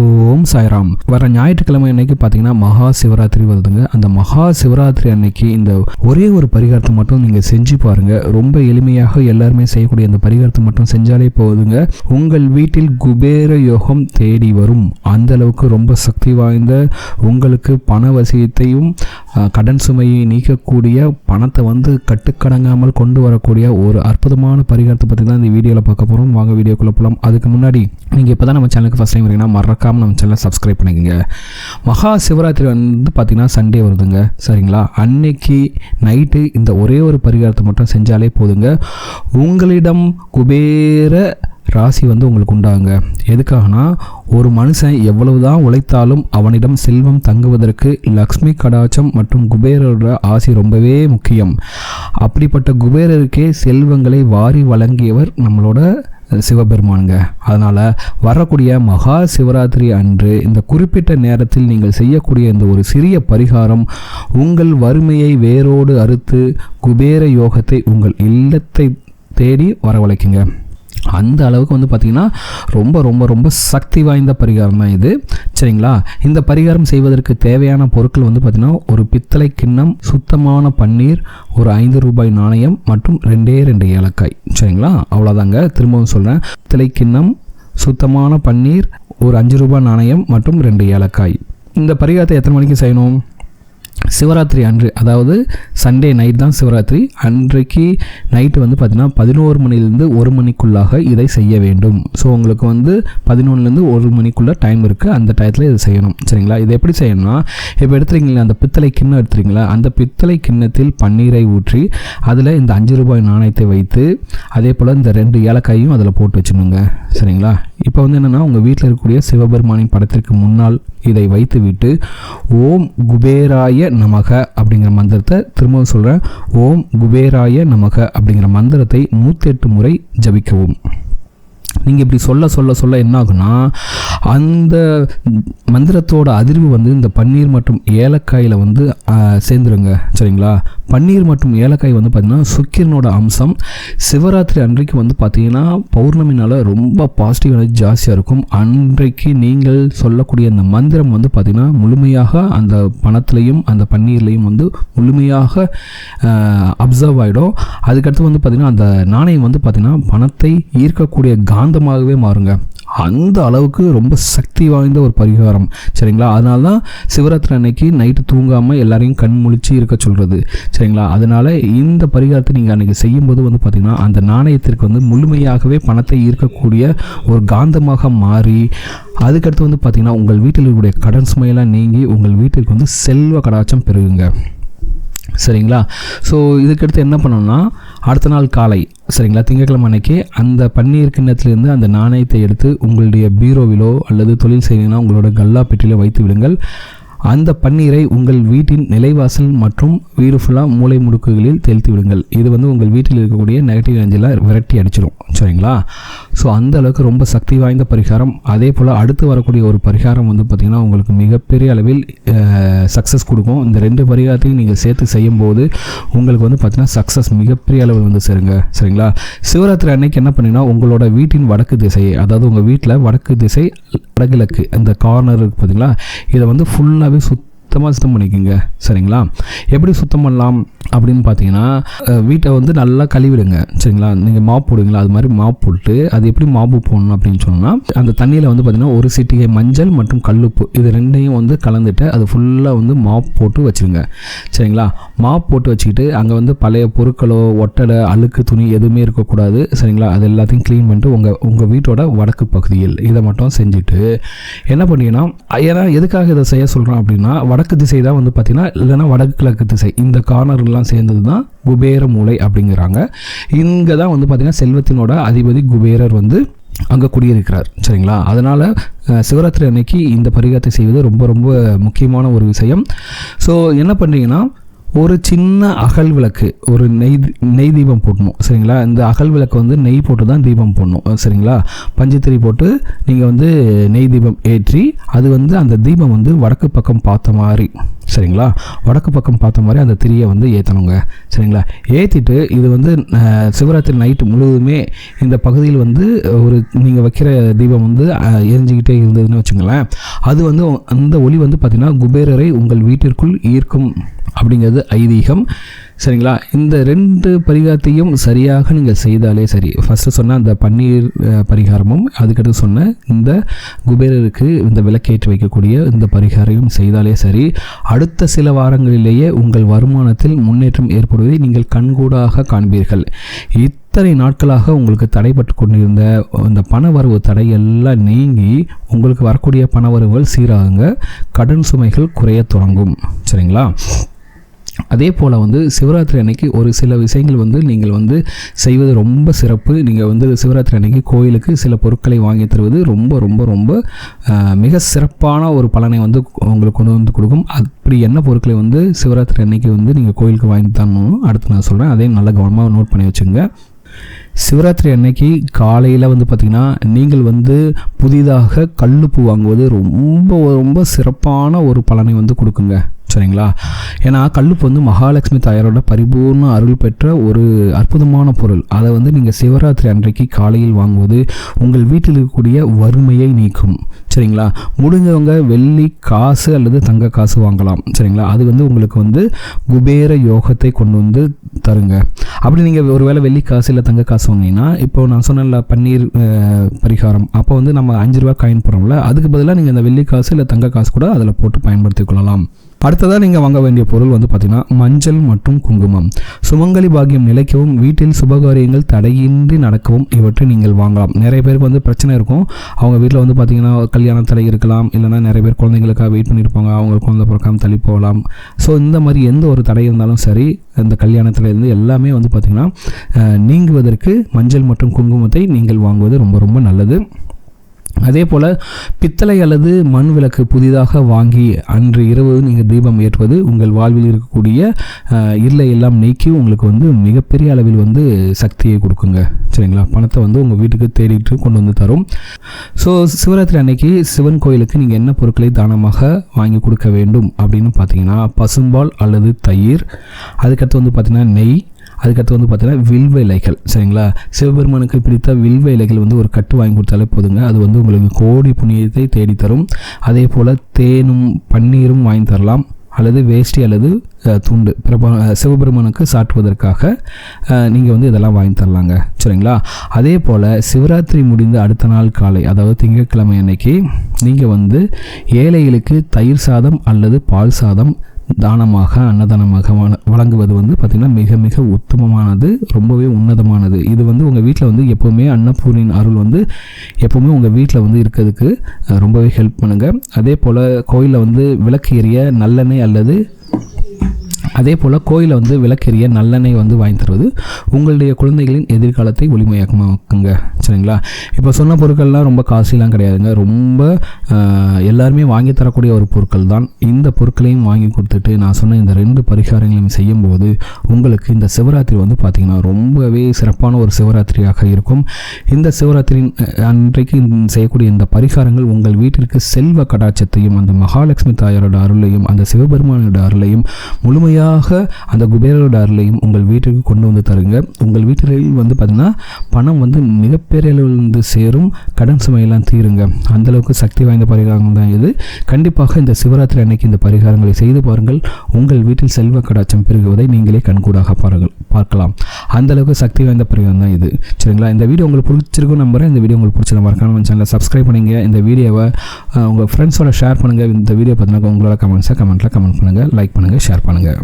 ஓம் சாய்ராம். வர ஞாயிற்றுக்கிழமை அன்னைக்கு பார்த்தீங்கன்னா மகா சிவராத்திரி வருதுங்க. அந்த மகா சிவராத்திரி அன்னைக்கு இந்த ஒரே ஒரு பரிகாரத்தை மட்டும் நீங்கள் செஞ்சு பாருங்க. ரொம்ப எளிமையாக எல்லாருமே செய்யக்கூடிய அந்த பரிகாரத்தை மட்டும் செஞ்சாலே போகுதுங்க. உங்கள் வீட்டில் குபேர யோகம் தேடி வரும். அந்த அளவுக்கு ரொம்ப சக்தி வாய்ந்த, உங்களுக்கு பண வசியத்தையும் கடன் சுமையை நீக்கக்கூடிய, பணத்தை கட்டுக்கடங்காமல் கொண்டு வரக்கூடிய ஒரு அற்புதமான பரிகாரத்தை பற்றி தான் இந்த வீடியோவில் பார்க்க போகிறோம். வாங்க வீடியோக்குள்ளே போகலாம். அதுக்கு முன்னாடி நீங்கள் இப்போ தான் நம்ம சேனலுக்கு ஃபஸ்ட் டைம் வரீங்கன்னா மறக்காமல் நம்ம சேனலை சப்ஸ்கிரைப் பண்ணிக்கோங்க. மகா சிவராத்திரி பார்த்தீங்கன்னா சண்டே வருதுங்க, சரிங்களா? அன்னைக்கு நைட்டு இந்த ஒரே ஒரு பரிகாரத்தை மட்டும் செஞ்சாலே போதுங்க. உங்களிடம் குபேர ராசி உங்களுக்கு உண்டாங்க. எதுக்காகனா, ஒரு மனுஷன் எவ்வளவுதான் உழைத்தாலும் அவனிடம் செல்வம் தங்குவதற்கு லக்ஷ்மி கடாட்சம் மற்றும் குபேரரோட ஆசி ரொம்பவே முக்கியம். அப்படிப்பட்ட குபேரருக்கே செல்வங்களை வாரி வழங்கியவர் நம்மளோட சிவபெருமானுங்க. அதனால் வரக்கூடிய மகா சிவராத்திரி அன்று இந்த குறிப்பிட்ட நேரத்தில் நீங்கள் செய்யக்கூடிய இந்த ஒரு சிறிய பரிகாரம் உங்கள் வறுமையை வேரோடு அறுத்து குபேர யோகத்தை உங்கள் இல்லத்தை தேடி வரவழைக்குங்க. அந்த அளவுக்கு பார்த்தீங்கன்னா ரொம்ப ரொம்ப ரொம்ப சக்தி வாய்ந்த பரிகாரம் தான் இது, சரிங்களா? இந்த பரிகாரம் செய்வதற்கு தேவையான பொருட்கள் பார்த்தீங்கன்னா ஒரு பித்தளை கிண்ணம், சுத்தமான பன்னீர், ஒரு 5 ரூபாய் நாணயம் மற்றும் 2 ஏலக்காய், சரிங்களா? அவ்வளோதாங்க. திரும்பவும் சொல்கிறேன், பித்தளை கிண்ணம், சுத்தமான பன்னீர், ஒரு 5 ரூபாய் நாணயம் மற்றும் 2 ஏலக்காய். இந்த பரிகாரத்தை எத்தனை மணிக்கு செய்யணும்? சிவராத்திரி அன்று, அதாவது சண்டே நைட் தான் சிவராத்திரி அன்றைக்கு நைட்டு பார்த்தீங்கன்னா 11 மணிலேருந்து 1 மணிக்குள்ளாக இதை செய்ய வேண்டும். ஸோ உங்களுக்கு 11லேருந்து 1 மணிக்குள்ளே டைம் இருக்குது. அந்த டயத்தில் இதை செய்யணும், சரிங்களா? இதை எப்படி செய்யணும்னா, இப்போ எடுத்துறீங்களா, அந்த பித்தளை கிண்ணம் எடுத்துறீங்களா, அந்த பித்தளை கிண்ணத்தில் பன்னீரை ஊற்றி அதில் இந்த 5 ரூபாய் நாணயத்தை வைத்து அதே போல் இந்த 2 ஏலக்காயும் அதில் போட்டு வச்சுணுங்க, சரிங்களா? இப்போ என்னென்னா, உங்கள் வீட்டில் இருக்கக்கூடிய சிவபெருமானின் படத்திற்கு முன்னால் இதை வைத்து விட்டு ஓம் குபேராய நமக அப்படிங்கிற மந்திரத்தை திரும்பவும் சொல்கிறேன். ஓம் குபேராய நமக அப்படிங்கிற மந்திரத்தை 108 முறை ஜபிக்கவும். நீங்கள் இப்படி சொல்ல சொல்ல சொல்ல என்ன ஆகுனா, அந்த மந்திரத்தோட அதிர்வு இந்த பன்னீர் மற்றும் ஏலக்காயில் சேர்ந்துருங்க, சரிங்களா? பன்னீர் மற்றும் ஏலக்காய் பார்த்தீங்கன்னா சுக்கிரனோட அம்சம். சிவராத்திரி அன்றைக்கு பார்த்தீங்கன்னா பௌர்ணமினால் ரொம்ப பாசிட்டிவ் எனர்ஜி ஜாஸ்தியாக இருக்கும். அன்றைக்கு நீங்கள் சொல்லக்கூடிய அந்த மந்திரம் பார்த்தீங்கன்னா முழுமையாக அந்த பணத்துலையும் அந்த பன்னீர்லையும் முழுமையாக அப்சர்வ் ஆகிடும். அதுக்கடுத்து பார்த்தீங்கன்னா அந்த நாணயம் பார்த்தீங்கன்னா பணத்தை ஈர்க்கக்கூடிய காந்தமாகவே மாறுங்க. அந்த அளவுக்கு ரொம்ப சக்தி வாய்ந்த ஒரு பரிகாரம், சரிங்களா? அதனால தான் சிவராத்திரி அன்னைக்கு நைட்டு தூங்காமல் எல்லாரையும் கண் முழிச்சு இருக்க சொல்கிறது, சரிங்களா? அதனால் இந்த பரிகாரத்தை நீங்கள் அன்றைக்கி செய்யும்போது பார்த்திங்கன்னா அந்த நாணயத்திற்கு முழுமையாகவே பணத்தை ஈர்க்கக்கூடிய ஒரு காந்தமாக மாறி, அதுக்கடுத்து பார்த்திங்கன்னா உங்கள் வீட்டில் இருக்கக்கூடிய கடன் சுமையெல்லாம் நீங்கி உங்கள் வீட்டிற்கு செல்வ கடாட்சம் பெருகுங்க, சரிங்களா? ஸோ இதுக்கடுத்து என்ன பண்ணணும்னா, அடுத்த நாள் காலை, சரிங்களா, திங்கட்கிழமை அன்னைக்கு அந்த பன்னீர் கிண்ணத்திலிருந்து அந்த நாணயத்தை எடுத்து உங்களுடைய பீரோவிலோ அல்லது தொழில் செய்யணும்னா உங்களோட கல்லா பெட்டியில வைத்து விடுங்கள். அந்த பன்னீரை உங்கள் வீட்டின் நிலைவாசல் மற்றும் வீடு ஃபுல்லாக மூளை முடுக்குகளில் தெளித்து விடுங்கள். இது உங்கள் வீட்டில் இருக்கக்கூடிய நெகட்டிவ் எனர்ஜிலாம் விரட்டி அடிச்சிடும், சரிங்களா? ஸோ அந்த அளவுக்கு ரொம்ப சக்தி வாய்ந்த பரிகாரம். அதே போல் அடுத்து வரக்கூடிய ஒரு பரிகாரம் பார்த்திங்கன்னா உங்களுக்கு மிகப்பெரிய அளவில் சக்ஸஸ் கொடுக்கும். இந்த 2 பரிகாரத்தையும் நீங்கள் சேர்த்து செய்யும்போது உங்களுக்கு பார்த்திங்கன்னா சக்ஸஸ் மிகப்பெரிய அளவில் சேருங்க, சரிங்களா? சிவராத்திரி அன்னைக்கு என்ன பண்ணிங்கன்னா, உங்களோட வீட்டின் வடக்கு திசை, அதாவது உங்கள் வீட்டில் வடக்கு திசை வடகிழக்கு அந்த கார்னர் இருக்குது பார்த்தீங்களா, இதை ஃபுல்லாக சுத்தம் பண்ணிக்கோங்க, சரிங்களா? எப்படி சுத்தம் பண்ணலாம் அப்படின்னு பார்த்தீங்கன்னா, வீட்டை நல்லா கழுவிடுங்க, சரிங்களா? நீங்கள் மாப் போடுவீங்களா, அது மாதிரி மாப் போட்டு, அது எப்படி மாப்பு போடணும் அப்படின்னு சொன்னால், அந்த தண்ணியில் பார்த்தீங்கன்னா ஒரு சிட்டிகை மஞ்சள் மற்றும் கல்லுப்பு இது 2ஐயும் கலந்துட்டு அது ஃபுல்லாக மாப் போட்டு வச்சுருங்க, சரிங்களா? மாப் போட்டு வச்சுக்கிட்டு அங்கே பழைய பொருட்களோ ஒட்டடை அழுக்கு துணி எதுவுமே இருக்கக்கூடாது, சரிங்களா? அது எல்லாத்தையும் க்ளீன் பண்ணிட்டு உங்கள் வீட்டோட வடக்கு பகுதியில் இதை மட்டும் செஞ்சுட்டு என்ன பண்ணீங்கன்னா, ஏன்னா எதுக்காக இதை செய்ய சொல்கிறோம் அப்படின்னா, வடக்கு திசை தான் பார்த்தீங்கன்னா, இல்லைன்னா வடக்கு கிழக்கு திசை இந்த கார்னர்லாம் சேர்ந்தது தான் குபேர மூலை அப்படிங்கிறாங்க. இங்கே தான் பார்த்தீங்கன்னா செல்வத்தினோட அதிபதி குபேரர் அங்கே குடியிருக்கிறார், சரிங்களா? அதனால் சிவராத்திரி அன்னைக்கு இந்த பரிகாரத்தை செய்வது ரொம்ப ரொம்ப முக்கியமான ஒரு விஷயம். ஸோ என்ன பண்ணுறீங்கன்னா, ஒரு சின்ன அகல் விளக்கு, ஒரு நெய் தீபம் போடணும் சரிங்களா. இந்த அகல் விளக்கு வந்து நெய் போட்டு தான் தீபம் போடணும் சரிங்களா. பஞ்சத்திரி போட்டு நீங்கள் வந்து நெய் தீபம் ஏற்றி அது வந்து அந்த தீபம் வந்து வடக்கு பக்கம் பார்த்த மாதிரி சரிங்களா, வடக்கு பக்கம் பார்த்த மாதிரி அந்த திரியை வந்து ஏற்றணுங்க சரிங்களா. ஏற்றிட்டு இது வந்து சிவராத்திரி நைட்டு முழுவதுமே இந்த பகுதியில் வந்து ஒரு நீங்கள் வைக்கிற தீபம் வந்து எரிஞ்சிக்கிட்டே இருந்ததுன்னு வச்சுங்களேன், அது வந்து அந்த ஒளி வந்து பார்த்திங்கன்னா குபேரரை உங்கள் வீட்டிற்குள் ஈர்க்கும் அப்படிங்கிறது ஐதீகம் சரிங்களா. இந்த 2 பரிகாரத்தையும் சரியாக நீங்கள் செய்தாலே சரி. ஃபஸ்ட்டு சொன்ன அந்த பன்னீர் பரிகாரமும் அதுக்கடுத்து சொன்ன இந்த குபேரருக்கு இந்த விளக்கேற்றி வைக்கக்கூடிய இந்த பரிகாரமும் செய்தாலே சரி, அடுத்த சில வாரங்களிலேயே உங்கள் வருமானத்தில் முன்னேற்றம் ஏற்படுவதை நீங்கள் கண்கூடாக காண்பீர்கள். இத்தனை நாட்களாக உங்களுக்கு தடைப்பட்டு கொண்டிருந்த இந்த பணவரவு தடை எல்லாம் நீங்கி உங்களுக்கு வரக்கூடிய பணவரவுகள் சீராகுங்க, கடன் சுமைகள் குறைய தொடங்கும் சரிங்களா. அதே போல் வந்து சிவராத்திரி அன்னைக்கு ஒரு சில விஷயங்கள் வந்து நீங்கள் வந்து செய்வது ரொம்ப சிறப்பு. நீங்கள் வந்து சிவராத்திரி அன்னைக்கு கோயிலுக்கு சில பொருட்களை வாங்கி தருவது ரொம்ப ரொம்ப ரொம்ப மிக சிறப்பான ஒரு பலனை வந்து உங்களுக்கு கொண்டு வந்து கொடுக்கும். அப்படி என்ன பொருட்களை வந்து சிவராத்திரி அன்னைக்கு வந்து நீங்கள் கோயிலுக்கு வாங்கி தரணும் அடுத்து நான் சொல்கிறேன், அதையும் நல்லா கவனமாக நோட் பண்ணி வச்சுங்க. சிவராத்திரி அன்னைக்கு காலையில் வந்து பார்த்திங்கன்னா நீங்கள் வந்து புதிதாக கல்லுப்பு வாங்குவது ரொம்ப ரொம்ப சிறப்பான ஒரு பலனை வந்து கொடுக்குங்க சரிங்களா. ஏன்னா கல்லுப்பு வந்து மகாலட்சுமி தாயாரோட பரிபூர்ண அருள் பெற்ற ஒரு அற்புதமான பொருள். அதை வந்து நீங்கள் சிவராத்திரி அன்றைக்கு காலையில் வாங்குவது உங்கள் வீட்டில் இருக்கக்கூடிய வறுமையை நீக்கும் சரிங்களா. முடிஞ்சவங்க வெள்ளி காசு அல்லது தங்க காசு வாங்கலாம் சரிங்களா. அது வந்து உங்களுக்கு வந்து குபேர யோகத்தை கொண்டு வந்து தருங்க. அப்படி நீங்கள் ஒருவேளை வெள்ளி காசு இல்லை தங்க காசு வாங்கினீங்கன்னா, இப்போ நான் சொன்னல பன்னீர் பரிகாரம் அப்போ வந்து நம்ம 5 ரூபா காயின் போடுறோம்ல, அதுக்கு பதிலாக நீங்கள் இந்த வெள்ளி காசு இல்லை தங்க காசு கூட அதில் போட்டு பயன்படுத்தி கொள்ளலாம். அடுத்ததாக நீங்கள் வாங்க வேண்டிய பொருள் வந்து பார்த்திங்கன்னா மஞ்சள் மற்றும் குங்குமம். சுமங்கலி பாக்கியம் நிலைக்கவும் வீட்டில் சுபகாரியங்கள் தடையின்றி நடக்கவும் இவற்றை நீங்கள் வாங்கலாம். நிறைய பேருக்கு வந்து பிரச்சனை இருக்கும், அவங்க வீட்டில் வந்து பார்த்திங்கன்னா கல்யாண தடை இருக்கலாம், இல்லைனா நிறைய பேர் குழந்தைங்களுக்காக வெயிட் பண்ணியிருப்பாங்க, அவங்களுக்கு குழந்தை பிறக்காமல் தள்ளி போகலாம். ஸோ இந்த மாதிரி எந்த ஒரு தடை இருந்தாலும் சரி, இந்த கல்யாணத்திலேருந்து எல்லாமே வந்து பார்த்திங்கன்னா நீங்குவதற்கு மஞ்சள் மற்றும் குங்குமத்தை நீங்கள் வாங்குவது ரொம்ப ரொம்ப நல்லது. அதே போல் பித்தளை அல்லது மண் விளக்கு புதிதாக வாங்கி அன்று இரவு நீங்கள் தீபம் ஏற்றுவது உங்கள் வாழ்வில் இருக்கக்கூடிய இருளை எல்லாம் நீக்கி உங்களுக்கு வந்து மிகப்பெரிய அளவில் வந்து சக்தியை கொடுக்குங்க சரிங்களா. பணத்தை வந்து உங்கள் வீட்டுக்கு தேடிட்டு கொண்டு வந்து தரும். ஸோ சிவராத்திரி அன்னைக்கு சிவன் கோயிலுக்கு நீங்கள் என்ன பொருட்களை தானமாக வாங்கி கொடுக்க வேண்டும் அப்படின்னு பார்த்தீங்கன்னா பசும்பால் அல்லது தயிர், அதுக்கடுத்து வந்து பார்த்திங்கன்னா நெய், அதுக்கடுத்து வந்து பார்த்தீங்கன்னா வில்வ இலைகள் சரிங்களா. சிவபெருமானுக்கு பிடித்த வில்வ இலைகள் வந்து ஒரு கட்டு வாங்கி கொடுத்தாலே போதுங்க, அது வந்து உங்களுக்கு கோடி புண்ணியத்தை தேடித்தரும். அதே போல் தேனும் பன்னீரும் வாங்கி தரலாம், அல்லது வேஷ்டி அல்லது துண்டு சிவபெருமானுக்கு சாட்டுவதற்காக நீங்கள் வந்து இதெல்லாம் வாங்கி தரலாங்க சரிங்களா. அதே போல் சிவராத்திரி முடிந்த அடுத்த நாள் காலை, அதாவது திங்கட்கிழமை அன்னைக்கு நீங்கள் வந்து ஏழைகளுக்கு தயிர் சாதம் அல்லது பால் சாதம் தானமாக அன்னதானமாக வழங்குவது வந்து பார்த்திங்கன்னா மிக மிக உத்தமமானது, ரொம்பவே உன்னதமானது. இது வந்து உங்கள் வீட்டில் வந்து எப்போவுமே அன்னபூர்ணியின் அருள் வந்து எப்போவுமே உங்கள் வீட்டில் வந்து இருக்கிறதுக்கு ரொம்பவே ஹெல்ப் பண்ணுங்கள். அதே போல் கோயிலில் வந்து விளக்கு எரிய நல்லெண்ணெய் அல்லது அதே போல் கோயிலில் வந்து விளக்கெரிய நல்லெண்ணெய் வந்து வாங்கி தருவது உங்களுடைய குழந்தைகளின் எதிர்காலத்தை ஒளிமயமாக்குங்க சரிங்களா. இப்போ சொன்ன பொருட்கள்லாம் ரொம்ப காஸ்ட்லிலாம் கிடையாதுங்க, ரொம்ப எல்லாருமே வாங்கி தரக்கூடிய ஒரு பொருட்கள் தான். இந்த பொருட்களையும் வாங்கி கொடுத்துட்டு நான் சொன்ன இந்த 2 பரிகாரங்களையும் செய்யும்போது உங்களுக்கு இந்த சிவராத்திரி வந்து பார்த்திங்கன்னா ரொம்பவே சிறப்பான ஒரு சிவராத்திரியாக இருக்கும். இந்த சிவராத்திரி அன்றைக்கு செய்யக்கூடிய இந்த பரிகாரங்கள் உங்கள் வீட்டிற்கு செல்வ கடாட்சத்தையும் அந்த மகாலட்சுமி தாயாரோட அருளையும் அந்த சிவபெருமானோட அருளையும் முழுமையாக அந்த குபேரோட அருளையும் உங்கள் வீட்டுக்கு கொண்டு வந்து தருங்க. உங்கள் வீட்டில் வந்து பார்த்திங்கன்னா பணம் வந்து மிகப்பெரிய அளவில் வந்து சேரும், கடன் சுமையெல்லாம் தீருங்க. அந்தளவுக்கு சக்தி வாய்ந்த பரிகாரம் தான் இது. கண்டிப்பாக இந்த சிவராத்திரி அன்னைக்கு இந்த பரிகாரங்களை செய்து பாருங்கள், உங்கள் வீட்டில் செல்வ கடாட்சம் பெருகுவதை நீங்களே கண்கூடாக பார்க்கலாம். அந்தளவுக்கு சக்தி வாய்ந்த பரிகாரம் தான் இது சரிங்களா. இந்த வீடியோ உங்களுக்கு பிடிச்சிருக்கும் நம்புறேன். இந்த வீடியோ உங்களுக்கு பிடிச்ச மறக்காம சேனலை சப்ஸ்கிரைப் பண்ணுங்க. இந்த வீடியோவை உங்கள் ஃப்ரெண்ட்ஸோட ஷேர் பண்ணுங்கள். இந்த வீடியோ பார்த்தீங்கன்னா உங்களோட கமெண்ட்ஸை கமெண்ட்டில் கமெண்ட் பண்ணுங்கள், லைக் பண்ணுங்கள், ஷேர் பண்ணுங்கள்.